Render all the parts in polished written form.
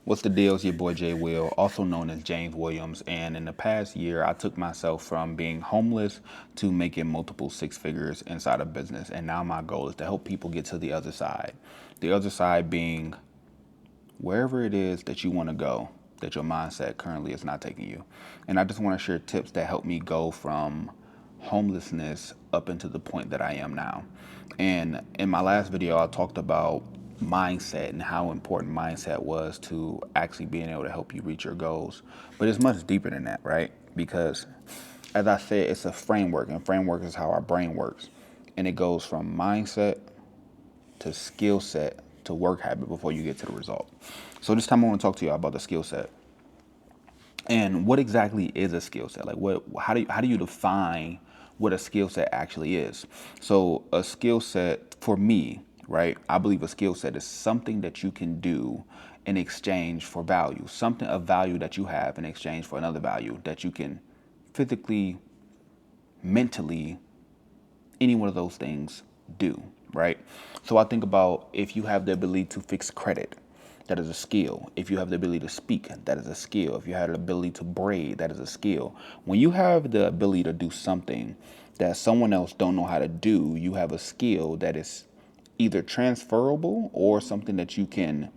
What's the deal? It's your boy Jay Will, also known as James Williams. And in the past year, I took myself from being homeless to making multiple six figures inside of business. And now my goal is to help people get to the other side. The other side being wherever it is that you want to go, that your mindset currently is not taking you. And I just want to share tips that help me go from homelessness up into the point that I am now. And in my last video, I talked about mindset and how important mindset was to actually being able to help you reach your goals. But it's much deeper than that, right? Because as I said, it's a framework, and framework is how our brain works. And it goes from mindset to skill set to work habit before you get to the result. So this time I want to talk to you about the skill set. And what exactly is a skill set? Like how do you define what a skill set actually is? So a skill set for me, right? I believe a skill set is something that you can do in exchange for value, something of value that you have in exchange for another value that you can physically, mentally, any one of those things do, right? So I think about if you have the ability to fix credit, that is a skill. If you have the ability to speak, that is a skill. If you have the ability to braid, that is a skill. When you have the ability to do something that someone else don't know how to do, you have a skill that is either transferable or something that you can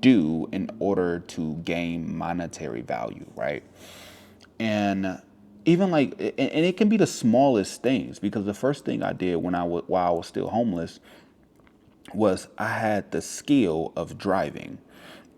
do in order to gain monetary value, right? And even like, and it can be the smallest things, because the first thing I did while I was still homeless was I had the skill of driving.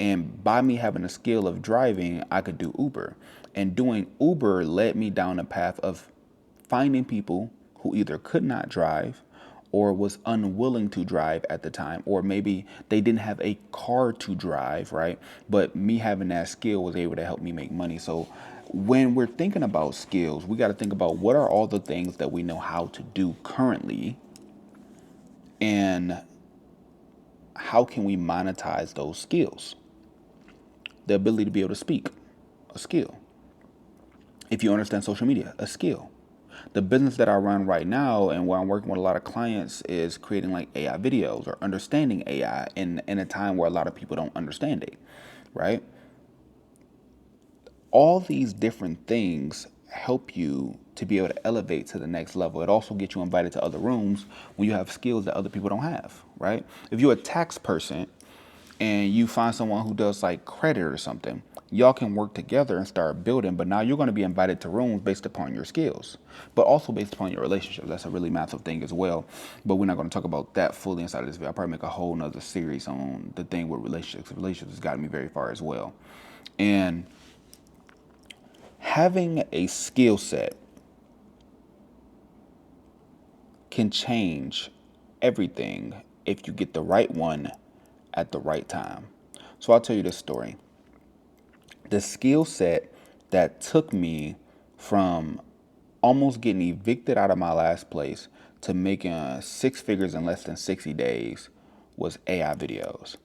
And by me having the skill of driving, I could do Uber. And doing Uber led me down a path of finding people who either could not drive or was unwilling to drive at the time, or maybe they didn't have a car to drive, right? But me having that skill was able to help me make money. So when we're thinking about skills, we got to think about what are all the things that we know how to do currently, and how can we monetize those skills? The ability to be able to speak, a skill. If you understand social media, a skill. The business that I run right now and where I'm working with a lot of clients is creating like AI videos or understanding AI in a time where a lot of people don't understand it, right? All these different things help you to be able to elevate to the next level. It also gets you invited to other rooms when you have skills that other people don't have, right? If you're a tax person and you find someone who does like credit or something, y'all can work together and start building. But now you're going to be invited to rooms based upon your skills, but also based upon your relationships. That's a really massive thing as well. But we're not going to talk about that fully inside of this video. I'll probably make a whole nother series on the thing with relationships. Relationships has gotten me very far as well. And having a skill set can change everything if you get the right one at the right time. So I'll tell you this story. The skill set that took me from almost getting evicted out of my last place to making six figures in less than 60 days was AI videos.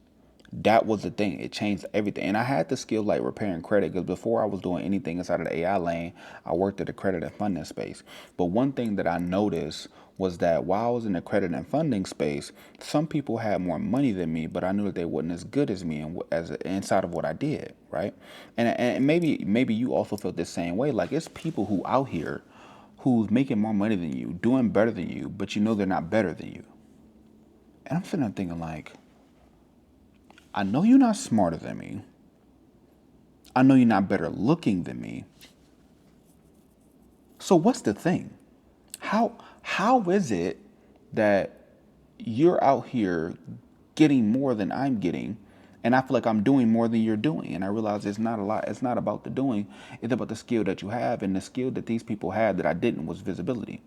That was the thing. It changed everything. And I had the skill like repairing credit, because before I was doing anything inside of the AI lane, I worked at the credit and funding space. But one thing that I noticed was that while I was in the credit and funding space, some people had more money than me, but I knew that they wasn't as good as me and as inside of what I did, right? And maybe you also felt the same way. Like, it's people who out here who's making more money than you, doing better than you, but you know they're not better than you. And I'm sitting there thinking like, I know you're not smarter than me. I know you're not better looking than me. So what's the thing? How is it that you're out here getting more than I'm getting, and I feel like I'm doing more than you're doing? And I realize it's not a lot. It's not about the doing. It's about the skill that you have, and the skill that these people had that I didn't was visibility.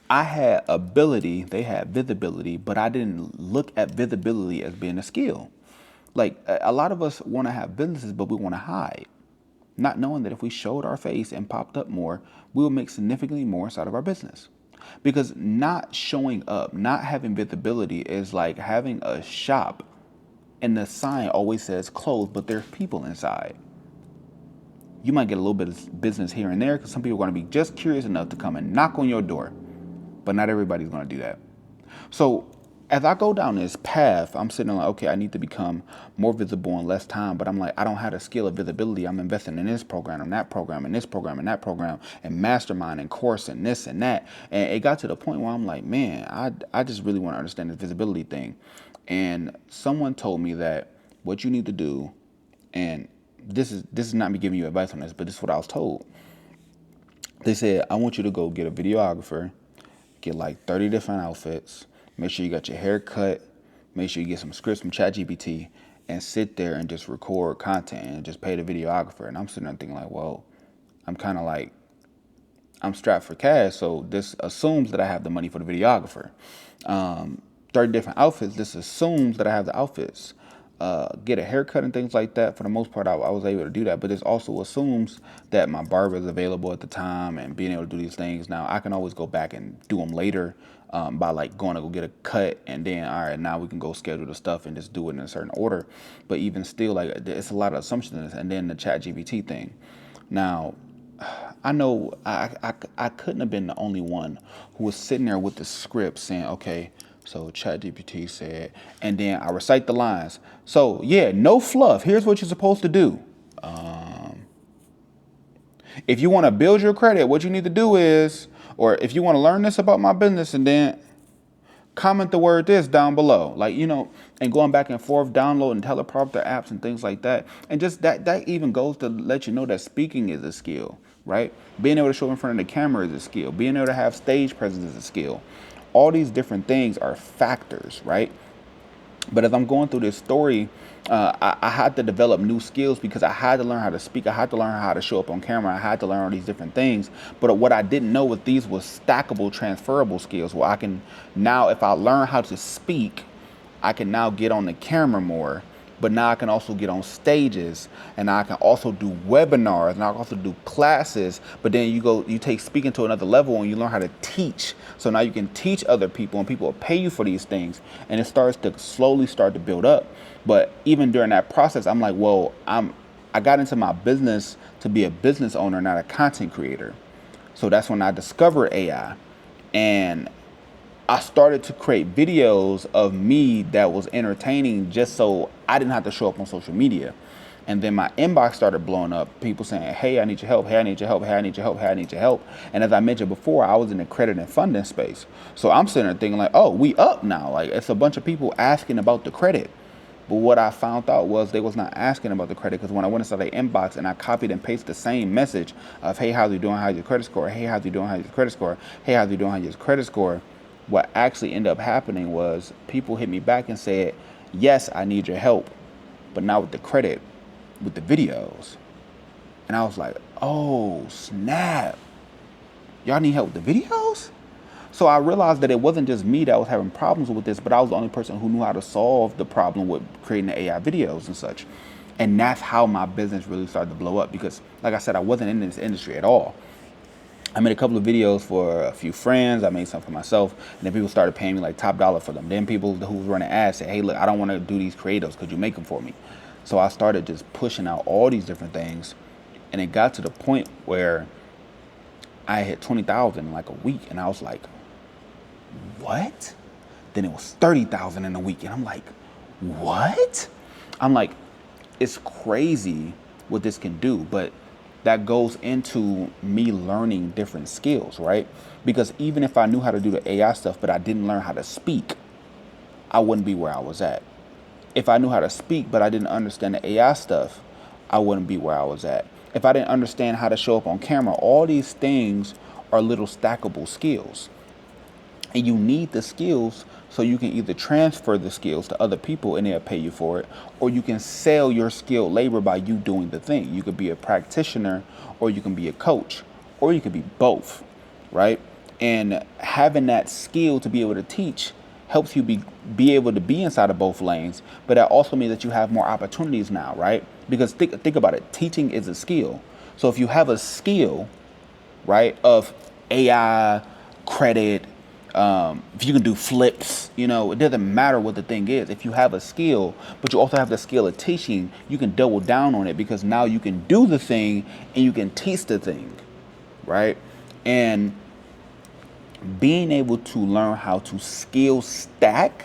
I had ability, they had visibility, but I didn't look at visibility as being a skill. Like, a lot of us want to have businesses, but we want to hide, not knowing that if we showed our face and popped up more, we will make significantly more inside of our business. Because not showing up, not having visibility is like having a shop and the sign always says closed, but there's people inside. You might get a little bit of business here and there because some people are going to be just curious enough to come and knock on your door, but not everybody's going to do that. So as I go down this path, I'm sitting like, okay, I need to become more visible in less time. But I'm like, I don't have the skill of visibility. I'm investing in this program and that program and this program and that program and mastermind and course and this and that. And it got to the point where I'm like, man, I just really want to understand this visibility thing. And someone told me that what you need to do, and this is not me giving you advice on this, but this is what I was told. They said, I want you to go get a videographer, get like 30 different outfits, make sure you got your hair cut, make sure you get some scripts from ChatGPT, and sit there and just record content and just pay the videographer. And I'm sitting there thinking like, well, I'm kind of like, I'm strapped for cash, so this assumes that I have the money for the videographer. 30 different outfits, this assumes that I have the outfits. Get a haircut and things like that. For the most part, I was able to do that, but this also assumes that my barber is available at the time and being able to do these things. Now, I can always go back and do them later by like going to go get a cut, and then, all right, now we can go schedule the stuff and just do it in a certain order. But even still, like, it's a lot of assumptions in this. And then the ChatGPT thing. Now, I know I couldn't have been the only one who was sitting there with the script saying, okay, so ChatGPT said, and then I recite the lines. So yeah, no fluff. Here's what you're supposed to do. If you want to build your credit, what you need to do is, or if you want to learn this about my business, and then comment the word this down below, like, you know, and going back and forth, downloading teleprompter apps and things like that. And just that even goes to let you know that speaking is a skill, right? Being able to show in front of the camera is a skill. Being able to have stage presence is a skill. All these different things are factors, right? But as I'm going through this story, I had to develop new skills because I had to learn how to speak. I had to learn how to show up on camera. I had to learn all these different things. But what I didn't know was these was stackable, transferable skills where I can now, if I learn how to speak, I can now get on the camera more. But now I can also get on stages, and I can also do webinars, and I can also do classes. But then you take speaking to another level and you learn how to teach. So now you can teach other people, and people will pay you for these things. And it starts to slowly start to build up. But even during that process, I'm like, well, I got into my business to be a business owner, not a content creator. So that's when I discovered AI. And I started to create videos of me that was entertaining just so I didn't have to show up on social media. And then my inbox started blowing up. People saying, hey, I need your help. Hey, I need your help. Hey, I need your help. Hey, I need your help. And as I mentioned before, I was in the credit and funding space. So I'm sitting there thinking like, oh, we up now. Like, it's a bunch of people asking about the credit. But what I found out was they was not asking about the credit, because when I went inside their inbox and I copied and pasted the same message of, hey, how's you doing? How's your credit score? Hey, how's you doing? How's your credit score? Hey, how's you doing? How's your credit score? What actually ended up happening was people hit me back and said, yes, I need your help, but not with the credit, with the videos. And I was like, oh, snap. Y'all need help with the videos? So I realized that it wasn't just me that was having problems with this, but I was the only person who knew how to solve the problem with creating the AI videos and such. And that's how my business really started to blow up, because, like I said, I wasn't in this industry at all. I made a couple of videos for a few friends. I made some for myself. And then people started paying me like top dollar for them. Then people who was running ads said, hey, look, I don't want to do these creatives. Could you make them for me? So I started just pushing out all these different things. And it got to the point where I hit 20,000 in like a week. And I was like, what? Then it was 30,000 in a week. And I'm like, what? I'm like, it's crazy what this can do. But that goes into me learning different skills, right? Because even if I knew how to do the AI stuff, but I didn't learn how to speak, I wouldn't be where I was at. If I knew how to speak, but I didn't understand the AI stuff, I wouldn't be where I was at. If I didn't understand how to show up on camera, all these things are little stackable skills. And you need the skills so you can either transfer the skills to other people and they'll pay you for it, or you can sell your skilled labor by you doing the thing. You could be a practitioner, or you can be a coach, or you could be both, right? And having that skill to be able to teach helps you be able to be inside of both lanes, but that also means that you have more opportunities now, right? Because think about it, teaching is a skill. So if you have a skill, right, of AI, credit, if you can do flips, you know, it doesn't matter what the thing is. If you have a skill, but you also have the skill of teaching, you can double down on it, because now you can do the thing and you can teach the thing, right? And being able to learn how to skill stack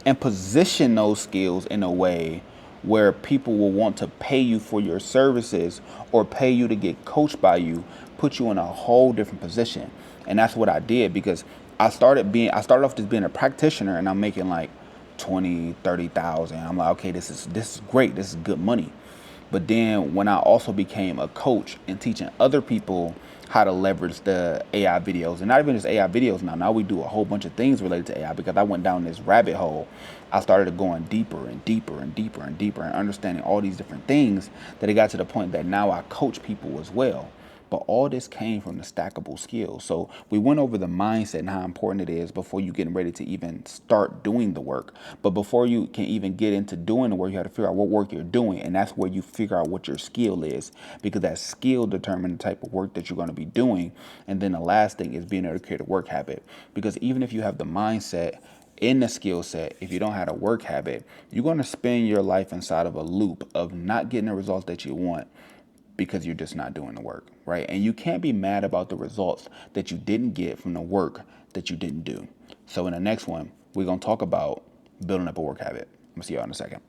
and position those skills in a way where people will want to pay you for your services or pay you to get coached by you, put you in a whole different position. And that's what I did, because I started off just being a practitioner, and I'm making like 20, 30,000. I'm like, okay, this is great. This is good money. But then when I also became a coach and teaching other people how to leverage the AI videos, and not even just AI videos now we do a whole bunch of things related to AI, because I went down this rabbit hole. I started going deeper and deeper and deeper and deeper and understanding all these different things, that it got to the point that now I coach people as well. But all this came from the stackable skills. So we went over the mindset and how important it is before you getting ready to even start doing the work. But before you can even get into doing the work, you have to figure out what work you're doing. And that's where you figure out what your skill is, because that skill determines the type of work that you're going to be doing. And then the last thing is being able to create a work habit. Because even if you have the mindset in the skill set, if you don't have a work habit, you're going to spend your life inside of a loop of not getting the results that you want, because you're just not doing the work, right? And you can't be mad about the results that you didn't get from the work that you didn't do. So in the next one, we're going to talk about building up a work habit. I'm going to see y'all in a second.